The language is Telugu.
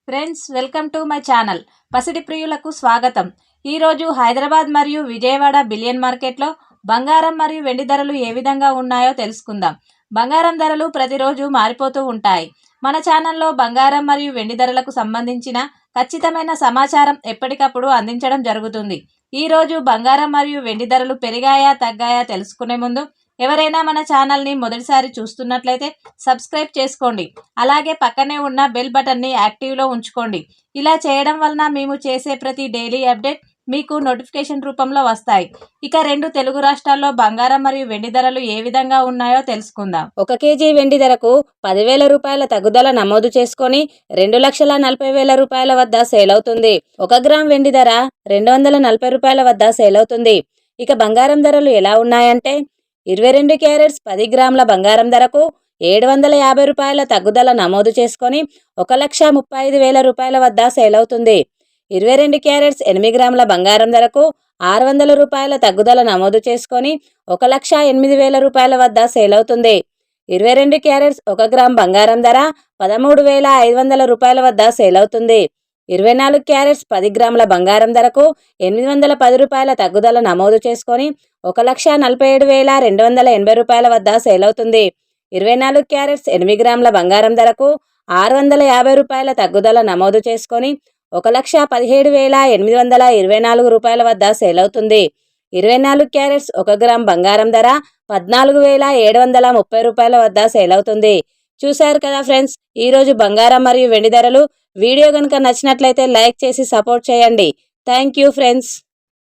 Friends, welcome to my channel. పసిడి ప్రియులకు స్వాగతం. ఈరోజు హైదరాబాద్ మరియు విజయవాడ బిలియన్ మార్కెట్లో బంగారం మరియు వెండి ధరలు ఏ విధంగా ఉన్నాయో తెలుసుకుందాం. బంగారం ధరలు ప్రతిరోజు మారిపోతూ ఉంటాయి. మన ఛానల్లో బంగారం మరియు వెండి ధరలకు సంబంధించిన ఖచ్చితమైన సమాచారం ఎప్పటికప్పుడు అందించడం జరుగుతుంది. ఈరోజు బంగారం మరియు వెండి ధరలు పెరిగాయా తగ్గాయా తెలుసుకునే ముందు ఎవరైనా మన ఛానల్ని మొదటిసారి చూస్తున్నట్లయితే సబ్స్క్రైబ్ చేసుకోండి. అలాగే పక్కనే ఉన్న బెల్ బటన్ని యాక్టివ్లో ఉంచుకోండి. ఇలా చేయడం వలన మేము చేసే ప్రతి డైలీ అప్డేట్ మీకు నోటిఫికేషన్ రూపంలో వస్తాయి. ఇక 2 తెలుగు రాష్ట్రాల్లో బంగారం మరియు వెండి ధరలు ఏ విధంగా ఉన్నాయో తెలుసుకుందాం. 1 కేజీ వెండి ధరకు 10,000 రూపాయల తగ్గుదల నమోదు చేసుకొని 2,40,000 రూపాయల వద్ద సేల్ అవుతుంది. 1 గ్రామ్ వెండి ధర 240 రూపాయల వద్ద సేల్ అవుతుంది. ఇక బంగారం ధరలు ఎలా ఉన్నాయంటే 22 క్యారెట్స్ 10 గ్రాముల బంగారం ధరకు 750 రూపాయల తగ్గుదల నమోదు చేసుకొని 1,35,000 రూపాయల వద్ద సేల్ అవుతుంది. 22 క్యారెట్స్ 8 గ్రాముల బంగారం ధరకు 600 రూపాయల తగ్గుదల నమోదు చేసుకొని 1,08,000 రూపాయల వద్ద సేల్ అవుతుంది. 22 క్యారెట్స్ 1 గ్రామ్ బంగారం ధర 13,500 రూపాయల వద్ద సేల్ అవుతుంది. 24 క్యారెట్స్ 10 గ్రాముల బంగారం ధరకు 810 రూపాయల తగ్గుదల నమోదు చేసుకొని 1,47,280 రూపాయల వద్ద సేల్ అవుతుంది. 24 క్యారెట్స్ 8 గ్రాముల బంగారం ధరకు 650 రూపాయల తగ్గుదల నమోదు చేసుకొని 1,17,824 రూపాయల వద్ద సేల్ అవుతుంది. 24 క్యారెట్స్ 1 గ్రామ్ బంగారం ధర 14,730 రూపాయల వద్ద సేల్ అవుతుంది. చూశారు కదా ఫ్రెండ్స్, ఈరోజు బంగారం మరియు వెండి ధరలు. వీడియో కనుక నచ్చినట్లయితే లైక్ చేసి సపోర్ట్ చేయండి. Thank you friends.